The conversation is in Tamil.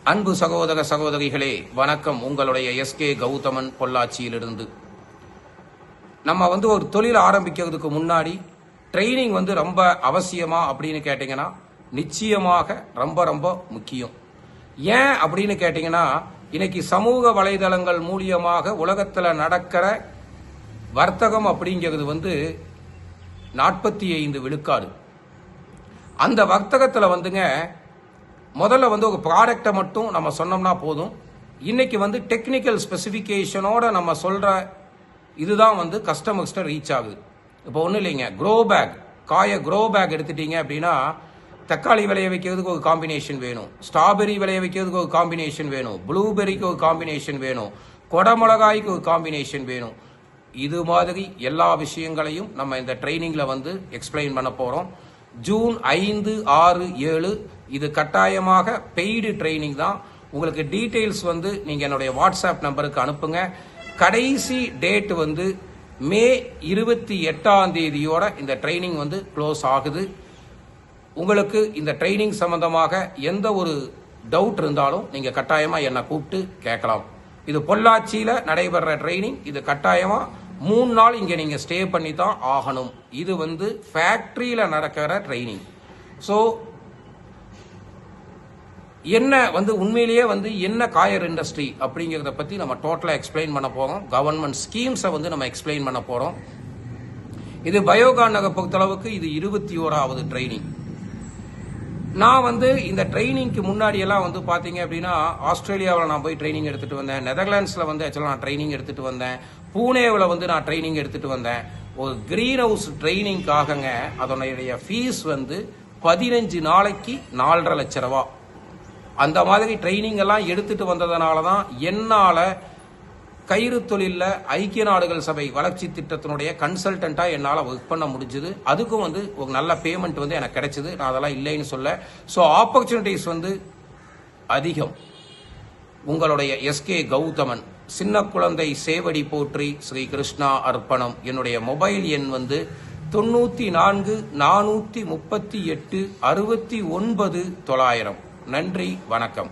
அன்பு சகோதர சகோதரிகளே வணக்கம். உங்களுடைய எஸ்கே கௌதமன் பொள்ளாச்சியிலிருந்து. நம்ம ஒரு தொழில் ஆரம்பிக்கிறதுக்கு முன்னாடி ட்ரைனிங் ரொம்ப அவசியமா அப்படின்னு கேட்டீங்கன்னா நிச்சயமாக ரொம்ப ரொம்ப முக்கியம். ஏன் அப்படின்னு கேட்டீங்கன்னா இன்னைக்கு சமூக வலைதளங்கள் மூலியமாக உலகத்தில் நடக்கிற வர்த்தகம் அப்படிங்கிறது 45 விழுக்காடு. அந்த வர்த்தகத்தில் முதல்ல ஒரு ப்ராடக்டை மட்டும் நம்ம சொன்னோம்னா போதும். இன்னைக்கு டெக்னிக்கல் ஸ்பெசிஃபிகேஷனோட நம்ம சொல்ற இதுதான் கஸ்டமர்ஸ்ட ரீச் ஆகுது. இப்போ ஒன்றும் இல்லைங்க, க்ரோ பேக், க்ரோ பேக் எடுத்துட்டீங்க அப்படின்னா தக்காளி விளைய வைக்கிறதுக்கு ஒரு காம்பினேஷன் வேணும், ஸ்ட்ராபெரி விளைய வைக்கிறதுக்கு ஒரு காம்பினேஷன் வேணும், ப்ளூபெரிக்கு ஒரு காம்பினேஷன் வேணும், கொடமிளகாய்க்கு ஒரு காம்பினேஷன் வேணும். இது மாதிரி எல்லா விஷயங்களையும் நம்ம இந்த ட்ரைனிங்ல எக்ஸ்பிளைன் பண்ண போறோம். ஜூன் 5, 6, 7 இது கட்டாயமாக பெய்டு ட்ரைனிங் தான். உங்களுக்கு டீட்டெயில்ஸ் நீங்க என்னுடைய வாட்ஸ்அப் நம்பருக்கு அனுப்புங்க. கடைசி டேட் மே 28ஆம் தேதியோட இந்த ட்ரைனிங் க்ளோஸ் ஆகுது. உங்களுக்கு இந்த ட்ரைனிங் சம்பந்தமாக எந்த ஒரு டவுட் இருந்தாலும் நீங்க கட்டாயமா என்னை கூப்பிட்டு கேட்கலாம். இது பொள்ளாச்சியில நடைபெற ட்ரைனிங். இது கட்டாயமா 3 நாள் இங்க நீங்க ஸ்டே பண்ணி தான் ஆகணும். இது ஃபேக்டரியில நடக்கிற ட்ரைனிங். ஸோ என்ன உண்மையிலேயே என்ன காயர் இண்டஸ்ட்ரி அப்படிங்கிறத பத்தி நம்ம டோட்டலா எக்ஸ்பிளைன் பண்ண போறோம். கவர்மெண்ட் ஸ்கீம்ஸை நம்ம எக்ஸ்பிளைன் பண்ண போறோம். இது பயோகான் நகர் பொறுத்தளவுக்கு இது 21வது ட்ரைனிங். நான் இந்த ட்ரைனிங்க்கு முன்னாடி எல்லாம் பாத்தீங்க அப்படின்னா ஆஸ்திரேலியாவில் நான் போய் ட்ரைனிங் எடுத்துட்டு வந்தேன். நெதர்லாண்ட்ஸ்ல ஆக்சுவலாக நான் ட்ரைனிங் எடுத்துட்டு வந்தேன். பூனேவில் நான் ட்ரைனிங் எடுத்துட்டு வந்தேன். ஒரு கிரீன் ஹவுஸ் ட்ரைனிங்காகங்க அதனுடைய ஃபீஸ் 15 நாளைக்கு 4.5 லட்சம் ரூபா. அந்த மாதிரி ட்ரைனிங் எல்லாம் எடுத்துட்டு வந்ததுனால தான் என்னால கயிறு தொழில ஐக்கிய நாடுகள் சபை வளர்ச்சி திட்டத்தினுடைய கன்சல்டண்டா என்னால் ஒர்க் பண்ண முடிஞ்சது. அதுக்கும் ஒரு நல்ல பேமெண்ட் எனக்கு கிடைச்சது. நான் அதெல்லாம் இல்லைன்னு சொல்ல. ஸோ ஆப்பர்ச்சுனிட்டிஸ் அதிகம். உங்களுடைய எஸ்கே கௌதமன், சின்ன குழந்தை சேவடி போற்றி, ஸ்ரீ கிருஷ்ணா அர்ப்பணம். என்னுடைய மொபைல் எண் 94 438 69 900. நன்றி, வணக்கம்.